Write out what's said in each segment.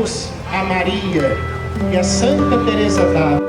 Jesus, a Maria e a Santa Teresa d'Ávila.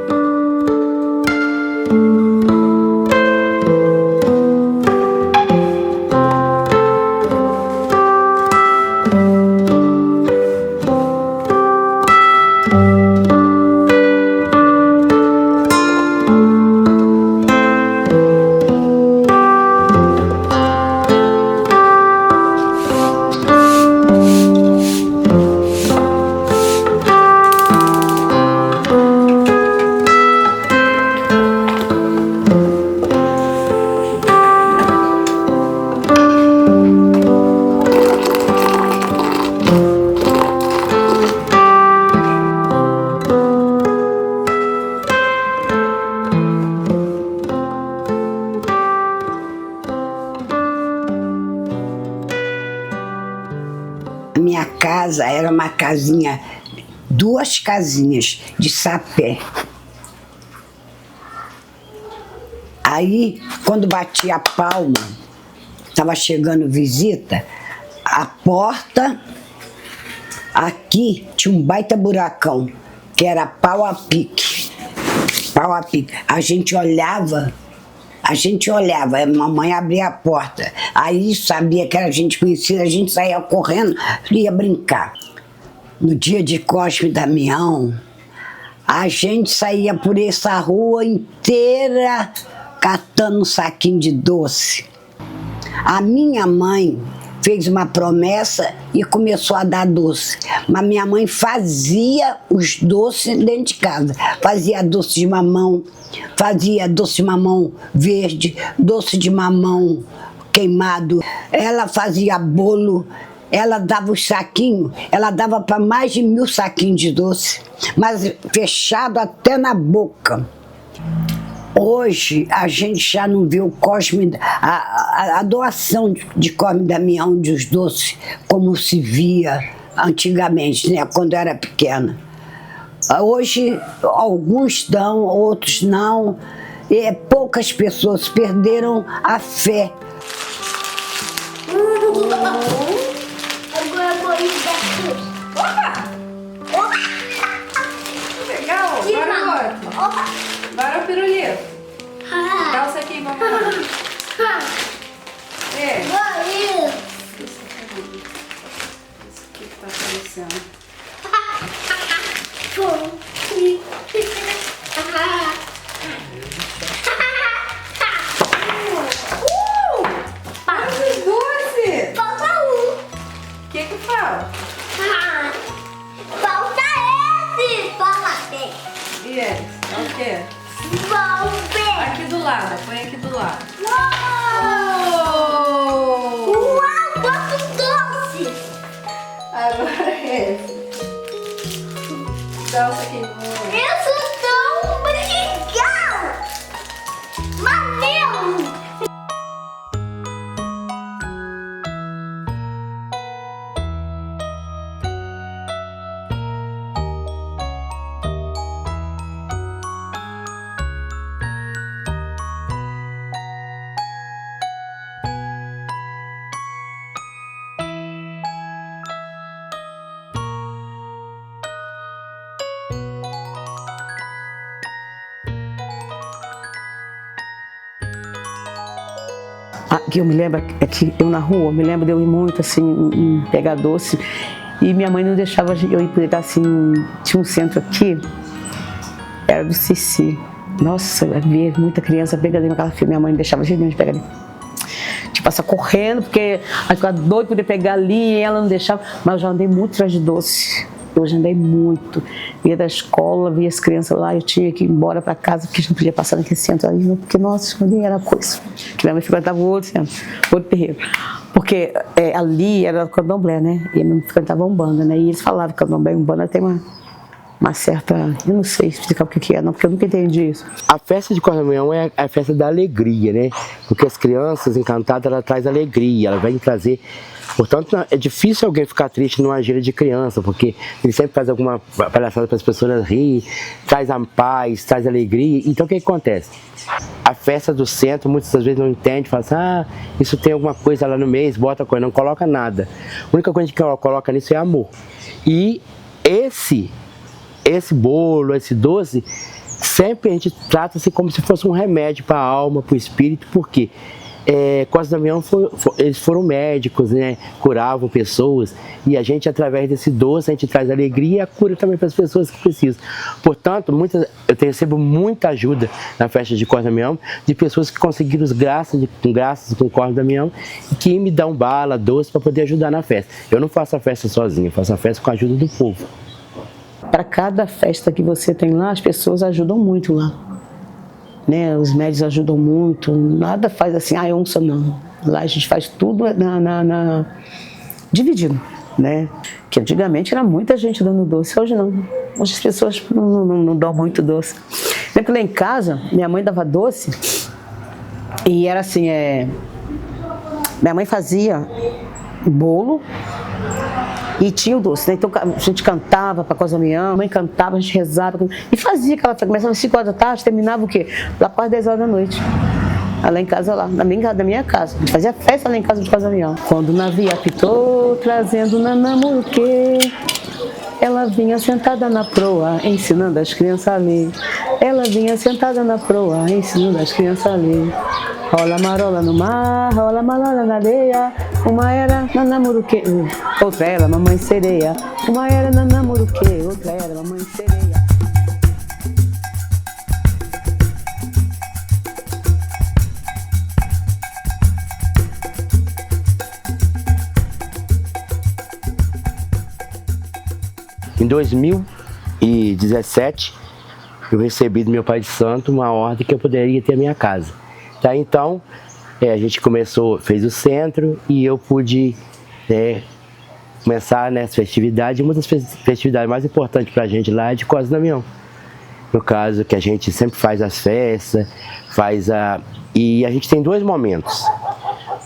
Minha casa era uma casinha, 2 casinhas de sapé. Aí, quando batia a palma, estava chegando visita, a porta, aqui tinha um baita buracão, que era pau a pique. Pau a pique. A gente olhava, a mamãe abria a porta, aí sabia que era gente conhecida, a gente saía correndo e ia brincar. No dia de Cosme e Damião, a gente saía por essa rua inteira catando um saquinho de doce. A minha mãe fez uma promessa e começou a dar doce. Mas minha mãe fazia os doces dentro de casa. Fazia doce de mamão, fazia doce de mamão verde, doce de mamão queimado. Ela fazia bolo, ela dava os saquinhos, ela dava para mais de 1000 saquinhos de doce, mas fechado até na boca. Hoje a gente já não vê o Cosme, a doação de Cosme e Damião dos doces como se via antigamente, né, quando eu era pequena. Hoje alguns dão, outros não, e poucas pessoas perderam a fé. Agora eu vou ir daqui. Opa! Opa! Legal, agora o Opa! Agora o pirulito. Dá o saquinho pra mamãe. É. Vai! Isso aqui que tá aparecendo. Quantos doces? Falta um. O que que fala? Falta esse. Falta esse. E eles? É o quê? Falta. Aqui do lado, põe aqui do lado. Uau! Oh! Uau, quantos doces! Agora é esse. Dá o saquinho. Isso tão legal! Maneiro! Que eu me lembro, é que eu na rua, me lembro de eu ir muito assim, pegar doce, e minha mãe não deixava eu ir pegar assim, tinha um centro aqui, era do Cici. Nossa, eu via muita criança pegando naquela fila, minha mãe não deixava a gente pegar ali. Tipo, passar correndo, porque eu ficava doido de poder pegar ali, e ela não deixava, mas eu já andei muito atrás de doce. Eu já andei muito, ia da escola, via as crianças lá, eu tinha que ir embora para casa, porque a gente não podia passar naquele centro ali, porque, nossa, nem era coisa. Que minha mãe frequentava o outro centro, outro terreiro. Porque ali era o candomblé, né? E não frequentava Umbanda, né? E eles falavam que candomblé e Umbanda tem uma certa... Eu não sei explicar o que é, não, porque eu nunca entendi isso. A festa de Cosme e Damião é a festa da alegria, né? Porque as crianças encantadas, ela traz alegria, ela vai trazer... Portanto, é difícil alguém ficar triste numa gira de criança, porque ele sempre faz alguma palhaçada para as pessoas rir, traz a paz, traz alegria. Então, o que acontece? A festa do centro, muitas das vezes não entende, fala assim, ah, isso tem alguma coisa lá no mês, bota coisa, não coloca nada. A única coisa que ela coloca nisso é amor. E esse bolo, esse doce, sempre a gente trata assim como se fosse um remédio para a alma, para o espírito, porque Cosme e Damião eles foram médicos, né? Curavam pessoas, e a gente, através desse doce, a gente traz alegria e a cura também para as pessoas que precisam. Portanto, eu recebo muita ajuda na festa de Cosme e Damião, de pessoas que conseguiram graças com Cosme e Damião, e que me dão bala, doce, para poder ajudar na festa. Eu não faço a festa sozinho, eu faço a festa com a ajuda do povo. Para cada festa que você tem lá, as pessoas ajudam muito lá. Né? Os médios ajudam muito, nada faz assim, onça não. Lá a gente faz tudo dividido, né? Que antigamente era muita gente dando doce, hoje não. Hoje as pessoas não dão muito doce. Lembro que lá em casa, minha mãe dava doce e era assim, minha mãe fazia bolo e tinha o doce, né? Então a gente cantava para Cosme e Damião, a mãe cantava, a gente rezava e fazia aquela festa. Começava às 5 horas da tarde, terminava o quê? Lá para as 10 horas da noite. Lá em casa, na minha casa. A gente fazia festa lá em casa de Cosme e Damião. Quando o navio apitou, trazendo Nanamuruquê, ela vinha sentada na proa, ensinando as crianças a ler. Ela vinha sentada na proa, ensinando as crianças a ler. Rola marola no mar, rola marola na areia. Uma era Nanamuruquê, outra era Mamãe Sereia. Uma era Nanamuruquê, outra era Mamãe Sereia. Em 2017, eu recebi do meu pai de santo uma ordem que eu poderia ter a minha casa. Tá, então, a gente fez o centro e eu pude começar nessa festividade. Uma das festividades mais importantes para a gente lá é de Cosme e Damião. No caso, que a gente sempre faz as festas, e a gente tem 2 momentos.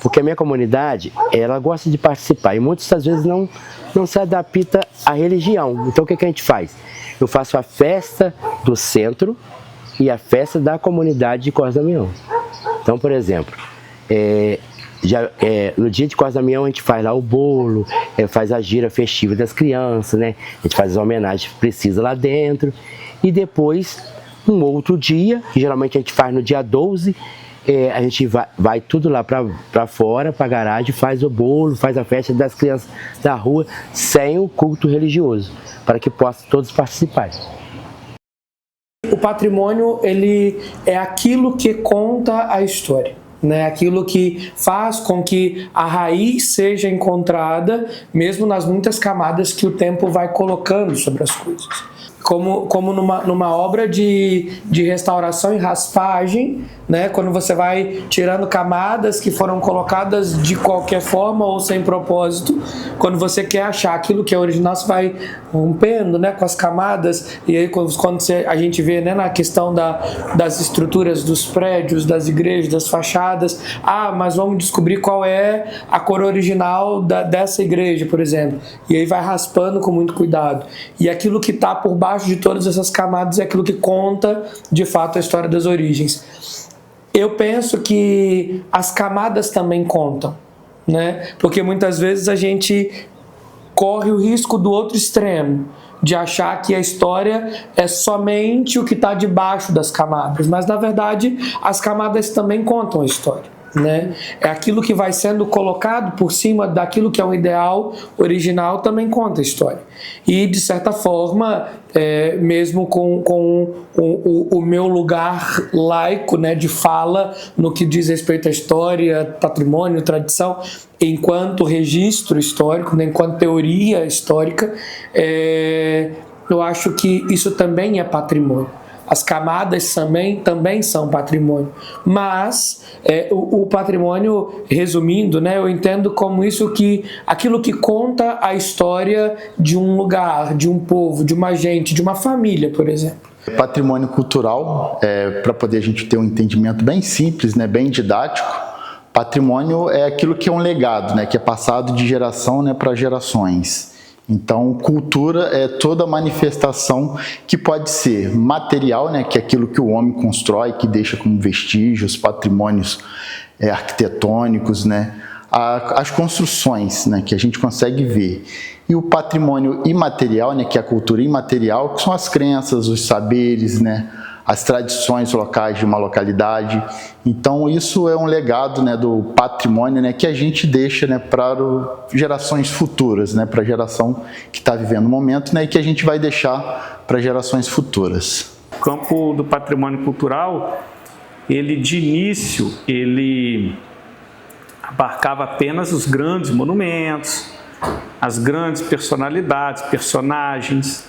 Porque a minha comunidade, ela gosta de participar e muitas das vezes não se adapta à religião. Então o que a gente faz? Eu faço a festa do centro e a festa da comunidade de Cosme e Damião. Então, por exemplo, no dia de Cosme e Damião a gente faz lá o bolo, faz a gira festiva das crianças, né? A gente faz as homenagens que precisa lá dentro. E depois, um outro dia, que geralmente a gente faz no dia 12, a gente vai tudo lá para fora, para a garagem, faz o bolo, faz a festa das crianças da rua, sem o culto religioso, para que possam todos participar. O patrimônio, ele é aquilo que conta a história, né? Aquilo que faz com que a raiz seja encontrada, mesmo nas muitas camadas que o tempo vai colocando sobre as coisas. Como numa obra de restauração e raspagem, né? Quando você vai tirando camadas que foram colocadas de qualquer forma ou sem propósito, quando você quer achar aquilo que é original, você vai rompendo, né, com as camadas. E aí quando a gente vê, né, na questão das estruturas dos prédios, das igrejas, das fachadas, mas vamos descobrir qual é a cor original dessa igreja, por exemplo. E aí vai raspando com muito cuidado. E aquilo que está por baixo de todas essas camadas é aquilo que conta, de fato, a história das origens. Eu penso que as camadas também contam, né? Porque muitas vezes a gente corre o risco do outro extremo, de achar que a história é somente o que está debaixo das camadas, mas na verdade as camadas também contam a história, né? É aquilo que vai sendo colocado por cima daquilo que é um ideal original também conta a história. E de certa forma, mesmo com o meu lugar laico, né, de fala no que diz respeito à história, patrimônio, tradição, enquanto registro histórico, né, enquanto teoria histórica, eu acho que isso também é patrimônio. As camadas também são patrimônio, mas o patrimônio, resumindo, né, eu entendo como aquilo que conta a história de um lugar, de um povo, de uma gente, de uma família, por exemplo. Patrimônio cultural, para poder a gente ter um entendimento bem simples, né, bem didático, patrimônio é aquilo que é um legado, né, que é passado de geração, né, para gerações. Então, cultura é toda manifestação que pode ser material, né, que é aquilo que o homem constrói, que deixa como vestígios, patrimônios arquitetônicos, né, as construções, né, que a gente consegue ver. E o patrimônio imaterial, né, que é a cultura imaterial, que são as crenças, os saberes, né, as tradições locais de uma localidade. Então isso é um legado, né, do patrimônio, né, que a gente deixa, né, para gerações futuras, né, para a geração que está vivendo o momento, né, e que a gente vai deixar para gerações futuras. O campo do patrimônio cultural, ele de início, ele abarcava apenas os grandes monumentos, as grandes personalidades, personagens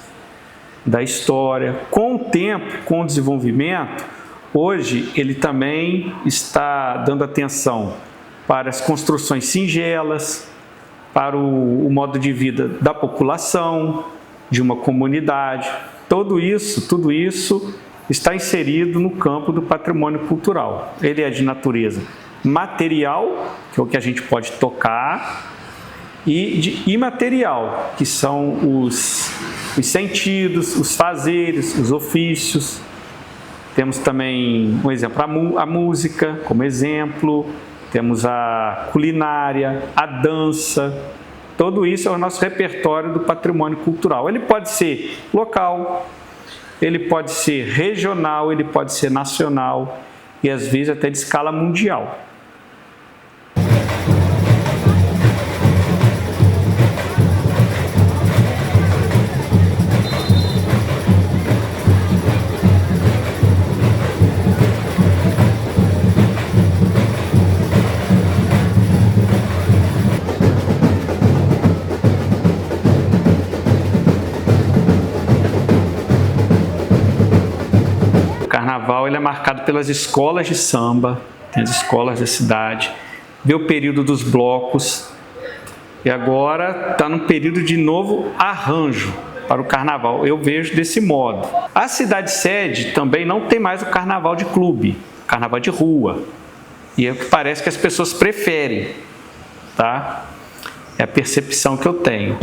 da história. Com o tempo, com o desenvolvimento, hoje ele também está dando atenção para as construções singelas, para o modo de vida da população, de uma comunidade. Tudo isso está inserido no campo do patrimônio cultural. Ele é de natureza material, que é o que a gente pode tocar, e de imaterial, que são os sentidos, os fazeres, os ofícios. Temos também, um exemplo, a música como exemplo, temos a culinária, a dança. Tudo isso é o nosso repertório do patrimônio cultural. Ele pode ser local, ele pode ser regional, ele pode ser nacional e às vezes até de escala mundial. O carnaval ele é marcado pelas escolas de samba, tem as escolas da cidade, vê o período dos blocos e agora está num período de novo arranjo para o carnaval. Eu vejo desse modo. A cidade sede também não tem mais o carnaval de clube, carnaval de rua. E é o que parece que as pessoas preferem, tá? É a percepção que eu tenho.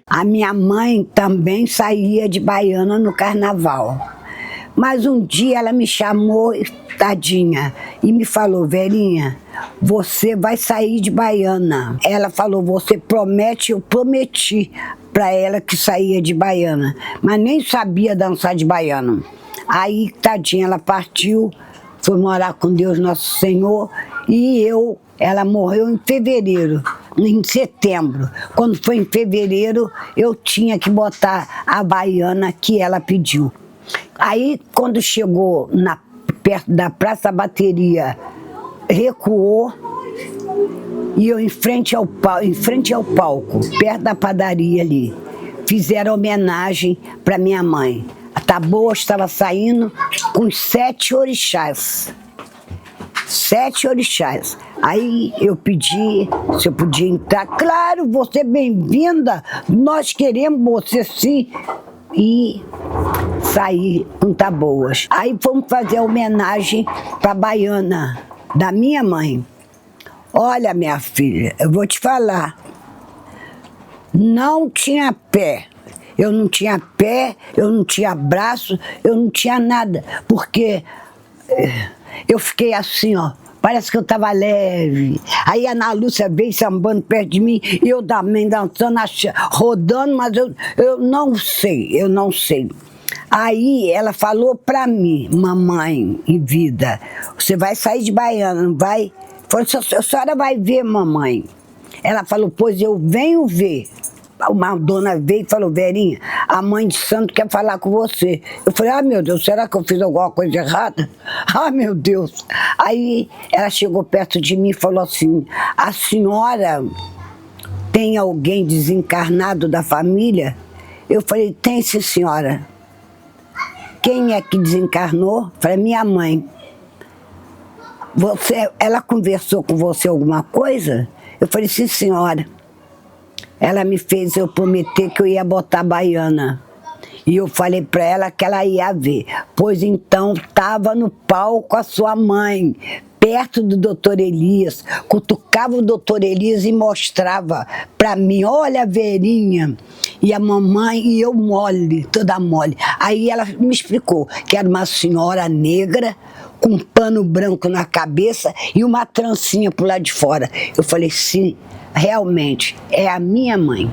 A minha mãe também saía de baiana no carnaval. Mas um dia ela me chamou, tadinha, e me falou: Verinha, você vai sair de baiana. Ela falou: você promete? Eu prometi para ela que saía de baiana, mas nem sabia dançar de baiana. Aí, tadinha, ela partiu, foi morar com Deus Nosso Senhor, e ela morreu em fevereiro, em setembro. Quando foi em fevereiro, eu tinha que botar a baiana que ela pediu. Aí, quando chegou perto da Praça Bateria, recuou, e eu em frente ao palco, perto da padaria ali, fizeram homenagem para minha mãe. A Taboa estava saindo com 7 orixás. 7 orixás. Aí eu pedi se eu podia entrar. Claro, você é bem-vinda, nós queremos você sim. E saí com Taboas. Aí fomos fazer a homenagem para a baiana da minha mãe. Olha, minha filha, eu vou te falar. Não tinha pé. Eu não tinha pé, eu não tinha braço, eu não tinha nada. Porque eu fiquei assim, ó. Parece que eu estava leve. Aí a Ana Lúcia veio sambando perto de mim, e eu também dançando, rodando, mas eu não sei. Aí ela falou pra mim: mamãe em vida, você vai sair de baiana, não vai? falou, a senhora vai ver, mamãe. Ela falou, pois eu venho ver. Uma dona veio e falou, Verinha, a mãe de santo quer falar com você. Eu falei, meu Deus, será que eu fiz alguma coisa errada? Meu Deus. Aí ela chegou perto de mim e falou assim, a senhora tem alguém desencarnado da família? Eu falei, tem sim, senhora. Quem é que desencarnou? Eu falei, minha mãe. Ela conversou com você alguma coisa? Eu falei, sim, senhora. Ela me fez eu prometer que eu ia botar baiana. E eu falei para ela que ela ia ver. Pois então, estava no palco a sua mãe, perto do doutor Elias, cutucava o doutor Elias e mostrava para mim, olha a Verinha, e a mamãe, e eu mole, toda mole. Aí ela me explicou que era uma senhora negra, com um pano branco na cabeça e uma trancinha pro lado de fora. Eu falei, sim, realmente, é a minha mãe.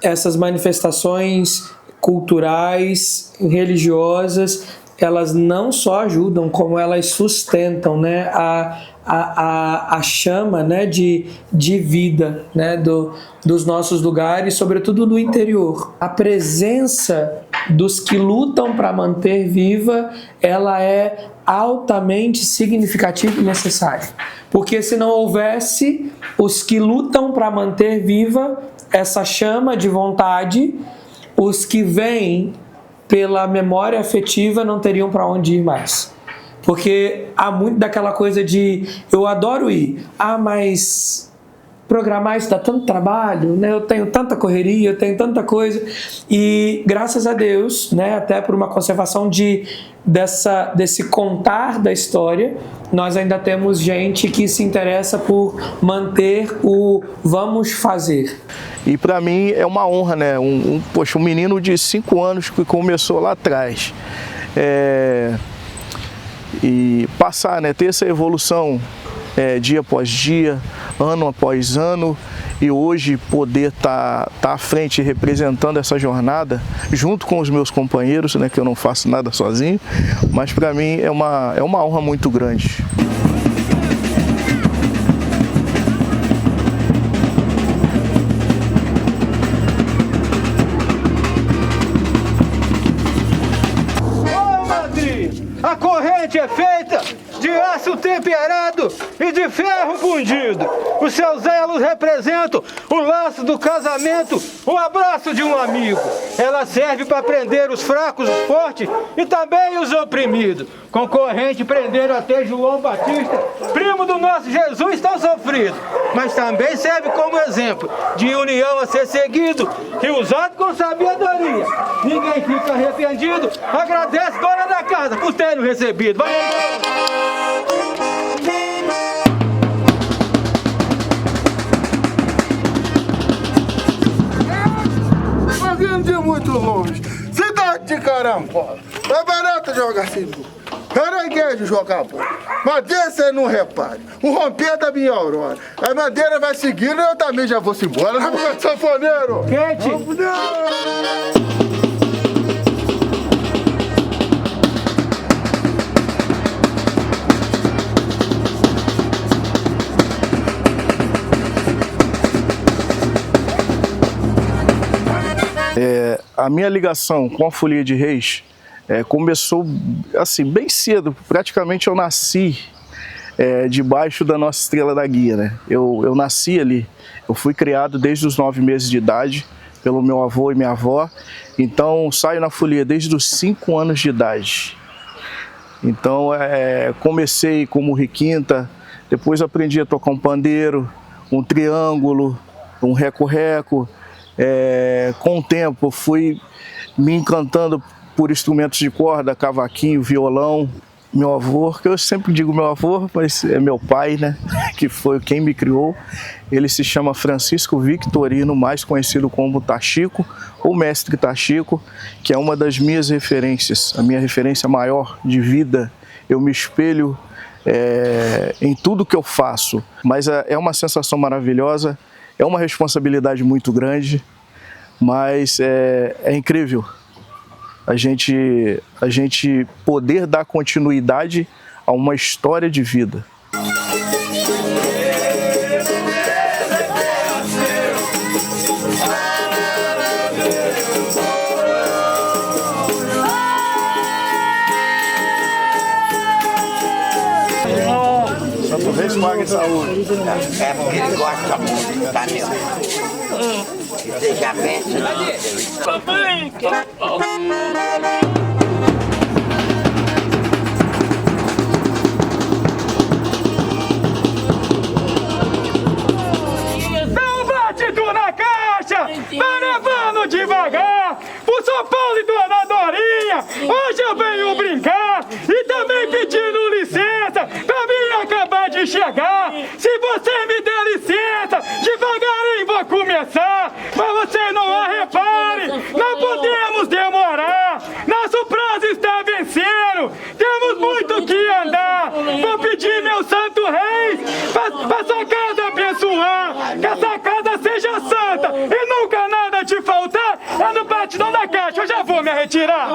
Essas manifestações culturais, religiosas, elas não só ajudam, como elas sustentam, né, a chama, né, de vida, né, dos nossos lugares, sobretudo do interior. A presença dos que lutam para manter viva, ela é altamente significativa e necessária. Porque se não houvesse os que lutam para manter viva essa chama de vontade, os que vêm pela memória afetiva não teriam para onde ir mais. Porque há muito daquela coisa de eu adoro ir, mas programar isso dá tanto trabalho, né? Eu tenho tanta correria, eu tenho tanta coisa. E graças a Deus, né, até por uma conservação desse contar da história, nós ainda temos gente que se interessa por manter o vamos fazer. E para mim é uma honra, né? Um menino de 5 anos que começou lá atrás. E passar, né? Ter essa evolução dia após dia, ano após ano, e hoje poder estar à frente representando essa jornada junto com os meus companheiros, né? Que eu não faço nada sozinho, mas para mim é uma honra muito grande. A corrente é feita de aço temperado e de ferro fundido. Os seus elos representam o laço do casamento, o abraço de um amigo. Ela serve para prender os fracos, os fortes e também os oprimidos. Com corrente prenderam até João Batista, primo do nosso Jesus, tão sofrido. Mas também serve como exemplo de união a ser seguido e usado com sabedoria. Ninguém fica arrependido. Agradece dona da casa por ter nos recebido. Vai! Mas vindo de muito longe, cidade de Carambola, é barato jogar sinuca, caranguejo jogar bola, madeira você não repare, o romper da minha aurora, a madeira vai seguindo e eu também já vou-se embora, sanfoneiro! Quente! A minha ligação com a Folia de Reis começou assim bem cedo. Praticamente eu nasci debaixo da Nossa Estrela da Guia, né? Eu nasci ali, eu fui criado desde os 9 meses de idade pelo meu avô e minha avó. Então saio na folia desde os 5 anos de idade. Então comecei como requinta, depois aprendi a tocar um pandeiro, um triângulo, um reco-reco. Com o tempo fui me encantando por instrumentos de corda, cavaquinho, violão. Meu avô, que eu sempre digo meu avô, mas é meu pai, né, que foi quem me criou. Ele se chama Francisco Victorino, mais conhecido como Tachico, ou Mestre Tachico, que é uma das minhas referências, a minha referência maior de vida. Eu me espelho em tudo que eu faço. Mas é uma sensação maravilhosa, é uma responsabilidade muito grande, mas é incrível a gente poder dar continuidade a uma história de vida. Só vê se paga em saúde. É porque ele gosta muito, tá, meu? Você já pensa? Não bate tu na caixa, vai levando devagar. Pro São Paulo e Dona Dorinha, hoje eu venho brincar. E também pedindo licença pra mim acabar de chegar. Se você me der licença, devagarinho vou começar. Mas você não repare, não podemos demorar. Nosso prazo está vencendo, temos muito que andar. Vou pedir meu santo rei pra sua casa abençoar. Que essa casa seja santa e nunca nada te faltar. É no batidão da caixa, eu já vou me retirar.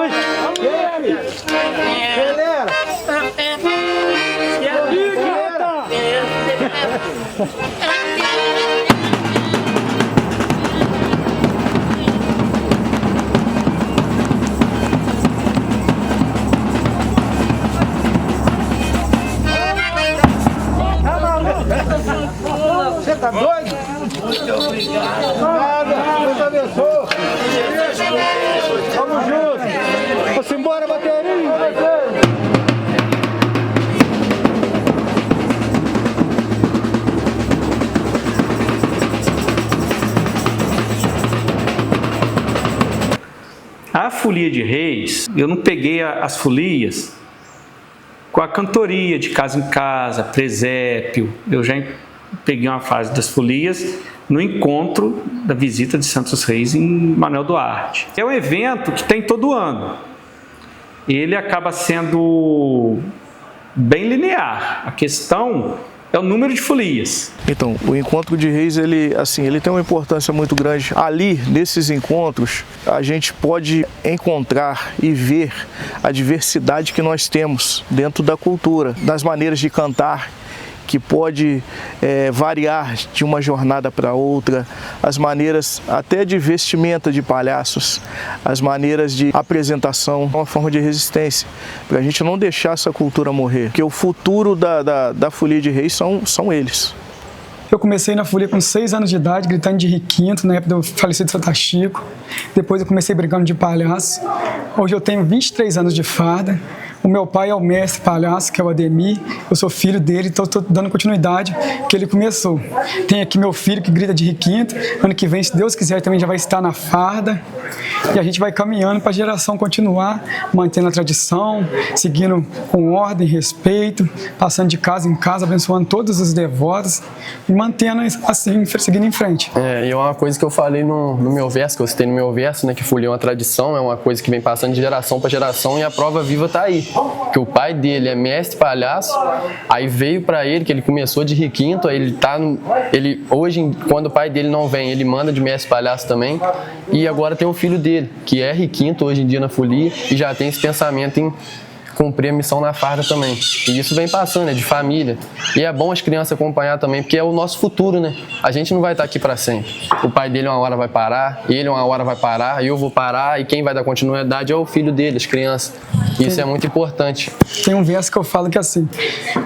Você tá doido? Muito obrigado. Nada, Deus abençoe. Vamos juntos. Vamos embora, bateria. A folia de reis, eu não peguei as folias com a cantoria de casa em casa, presépio. Eu já peguei uma fase das folias no encontro da visita de Santos Reis em Manoel Duarte. É um evento que tem todo ano. Ele acaba sendo bem linear. A questão é o número de folias. Então, o encontro de reis, ele tem uma importância muito grande. Ali, nesses encontros, a gente pode encontrar e ver a diversidade que nós temos dentro da cultura, das maneiras de cantar, que pode variar de uma jornada para outra, as maneiras até de vestimenta de palhaços, as maneiras de apresentação, uma forma de resistência, para a gente não deixar essa cultura morrer, porque o futuro da folia de reis são eles. Eu comecei na folia com 6 anos de idade, gritando de requinto, na época do falecido Santa Chico. Depois eu comecei brincando de palhaço. Hoje eu tenho 23 anos de farda. O meu pai é o mestre palhaço, que é o Ademir. Eu sou filho dele, então estou dando continuidade que ele começou. Tem aqui meu filho que grita de requinto. Ano que vem, se Deus quiser, também já vai estar na farda. E a gente vai caminhando para a geração continuar mantendo a tradição, seguindo com ordem, respeito, passando de casa em casa, abençoando todos os devotos e mantendo assim, seguindo em frente. E é uma coisa que eu falei no meu verso, que eu citei no meu verso, né, que folia é uma tradição, é uma coisa que vem passando de geração para geração e a prova viva está aí. Que o pai dele é mestre palhaço, aí veio para ele, que ele começou de requinto, aí ele hoje, quando o pai dele não vem, ele manda de mestre palhaço também, e agora tem o filho dele, que é requinto hoje em dia na folia, e já tem esse pensamento em cumprir a missão na farda também. E isso vem passando, de família. E é bom as crianças acompanhar também, porque é o nosso futuro, né? A gente não vai estar aqui para sempre. O pai dele uma hora vai parar, ele uma hora vai parar, eu vou parar, e quem vai dar continuidade é o filho dele, as crianças. E isso é muito importante. Tem um verso que eu falo que é assim: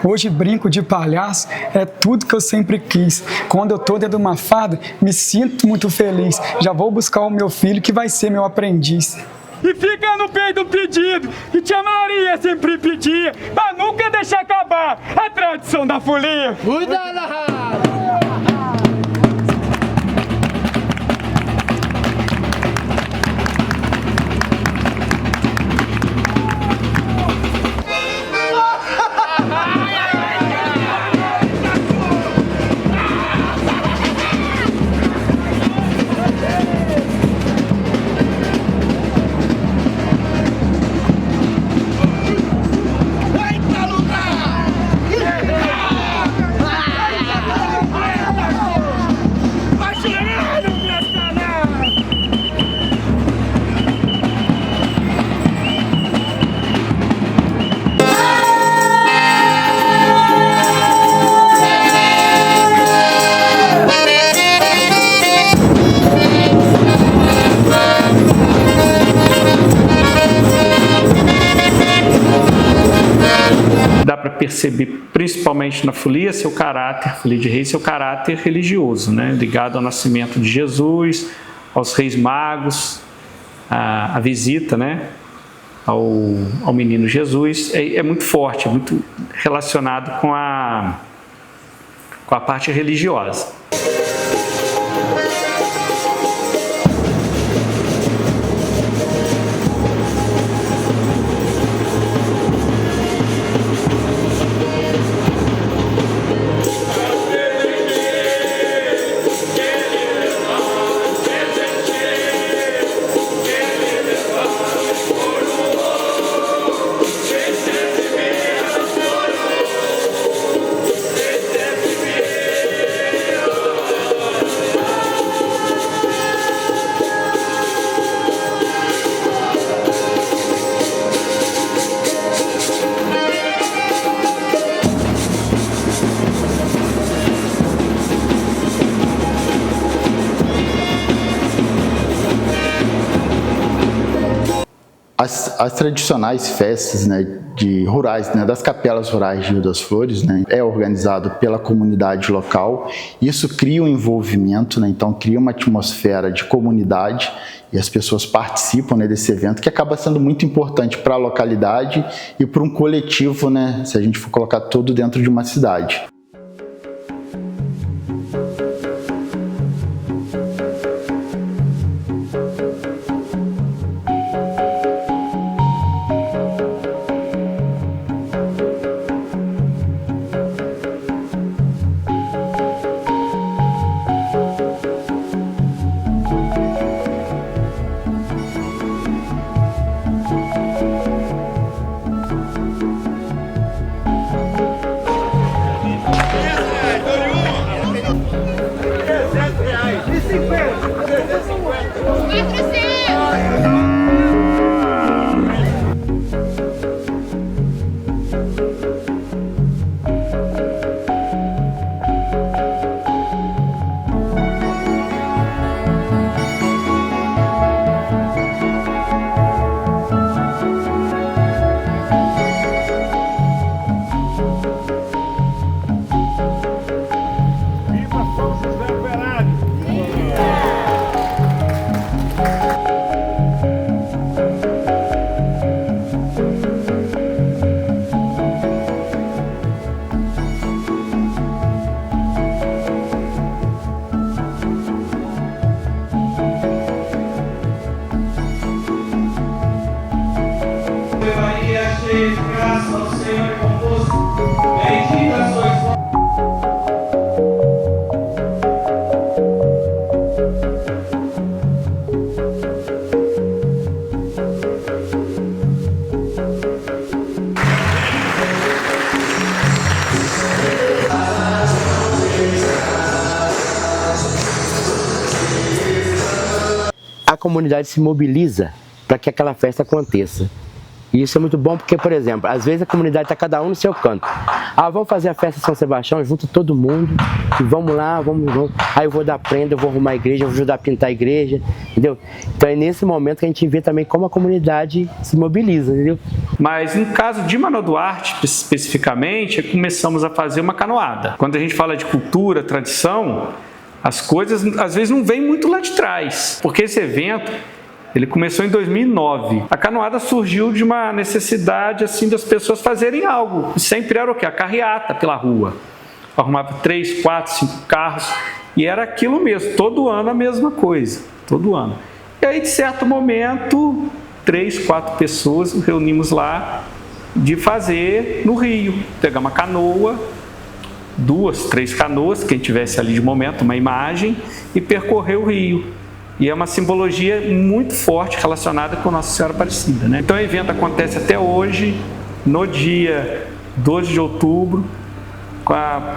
hoje brinco de palhaço, é tudo que eu sempre quis. Quando eu tô dentro de uma farda, me sinto muito feliz. Já vou buscar o meu filho, que vai ser meu aprendiz. E fica no peito do pedido que tia Maria sempre pedia, pra nunca deixar acabar a tradição da folia. Cuida da rádio! Eita, lutar! perceber, principalmente na folia de reis, seu caráter religioso, né? Ligado ao nascimento de Jesus, aos reis magos, a visita, né? ao menino Jesus, é muito forte, é muito relacionado com a parte religiosa. As tradicionais festas, né, rurais, né, das capelas rurais de Rio das Flores, né, é organizado pela comunidade local. Isso cria um envolvimento, né, então cria uma atmosfera de comunidade e as pessoas participam, né, desse evento, que acaba sendo muito importante para a localidade e para um coletivo, né, se a gente for colocar tudo dentro de uma cidade. Graças ao Senhor é convosco, bendita sois vós. A comunidade se mobiliza para que aquela festa aconteça. E isso é muito bom porque, por exemplo, às vezes a comunidade está cada um no seu canto. Ah, vamos fazer a festa São Sebastião, junto todo mundo, e vamos lá, vamos. Aí eu vou dar prenda, eu vou arrumar a igreja, eu vou ajudar a pintar a igreja, entendeu? Então é nesse momento que a gente vê também como a comunidade se mobiliza, entendeu? Mas no caso de Manoel Duarte, especificamente, começamos a fazer uma canoada. Quando a gente fala de cultura, tradição, as coisas às vezes não vêm muito lá de trás, porque esse evento ele começou em 2009. A canoada surgiu de uma necessidade assim das pessoas fazerem algo. Sempre era o quê? A carreata pela rua. Arrumava 3, 4, 5 carros e era aquilo mesmo. Todo ano a mesma coisa. Todo ano. E aí, de certo momento, 3, 4 pessoas nos reunimos lá de fazer no rio. Pegar uma canoa, 2, 3 canoas, quem tivesse ali de momento, uma imagem, e percorrer o rio. E é uma simbologia muito forte relacionada com Nossa Senhora Aparecida, né? Então o evento acontece até hoje, no dia 12 de outubro,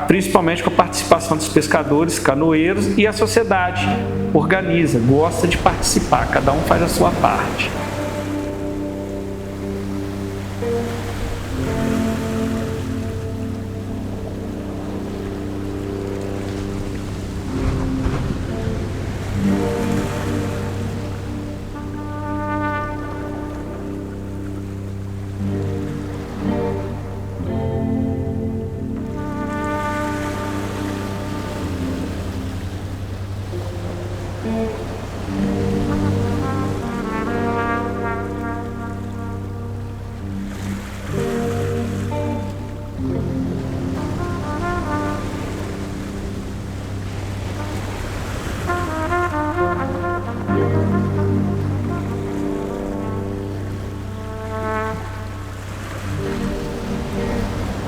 principalmente com a participação dos pescadores, canoeiros, e a sociedade organiza, gosta de participar, cada um faz a sua parte.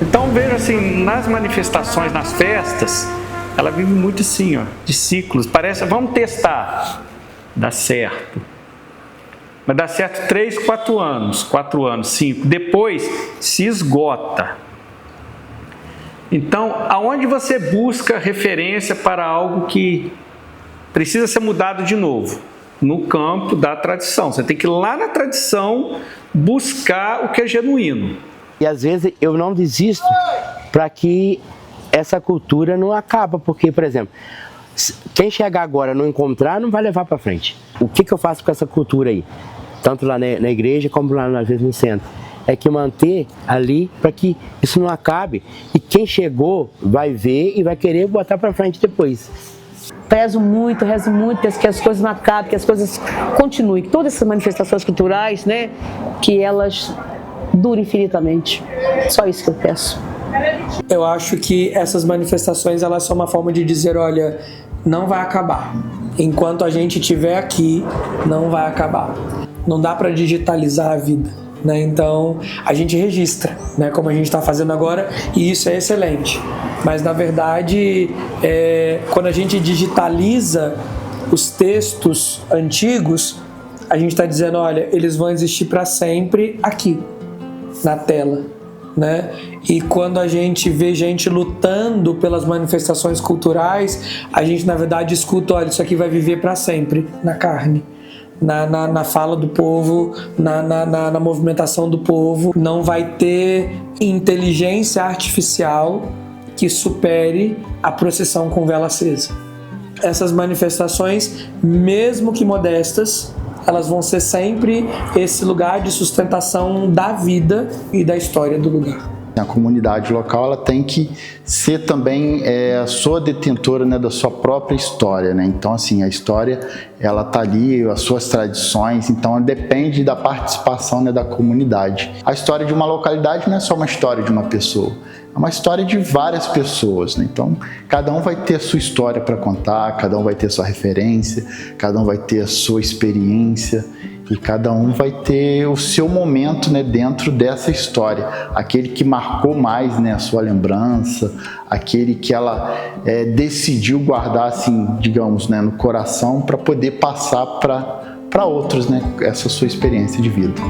Então veja assim, nas manifestações, nas festas, ela vive muito assim, ó, de ciclos. Parece, vamos testar, dá certo. Mas dá certo 3, 4 anos, 4 anos, 5. Depois se esgota. Então, aonde você busca referência para algo que precisa ser mudado de novo? No campo da tradição. Você tem que ir lá na tradição buscar o que é genuíno. E às vezes eu não desisto para que essa cultura não acaba, porque, por exemplo, quem chegar agora não encontrar, não vai levar para frente. O que eu faço com essa cultura aí? Tanto lá na igreja como lá às vezes no centro. É que manter ali para que isso não acabe e quem chegou vai ver e vai querer botar para frente depois. Rezo muito que as coisas não acabem, que as coisas continuem, que todas essas manifestações culturais, né, que elas durem infinitamente. Só isso que eu peço. Eu acho que essas manifestações, elas são uma forma de dizer, olha, não vai acabar. Enquanto a gente estiver aqui, não vai acabar. Não dá para digitalizar a vida, né? Então, a gente registra, né, como a gente está fazendo agora, e isso é excelente. Mas, na verdade, quando a gente digitaliza os textos antigos, a gente está dizendo, olha, eles vão existir para sempre aqui, na tela, né? E quando a gente vê gente lutando pelas manifestações culturais, a gente, na verdade, escuta, olha, isso aqui vai viver para sempre, na carne. Na fala do povo, na movimentação do povo. Não vai ter inteligência artificial que supere a procissão com vela acesa. Essas manifestações, mesmo que modestas, elas vão ser sempre esse lugar de sustentação da vida e da história do lugar. A comunidade local ela tem que ser também a sua detentora, né, da sua própria história, né? Então, assim, a história ela tá ali, as suas tradições, então depende da participação, né, da comunidade. A história de uma localidade não é só uma história de uma pessoa, é uma história de várias pessoas, né? Então, cada um vai ter a sua história para contar, cada um vai ter a sua referência, cada um vai ter a sua experiência. E cada um vai ter o seu momento, né, dentro dessa história. Aquele que marcou mais, né, a sua lembrança, aquele que ela decidiu guardar, assim, digamos, né, no coração para poder passar para outros, né, essa sua experiência de vida.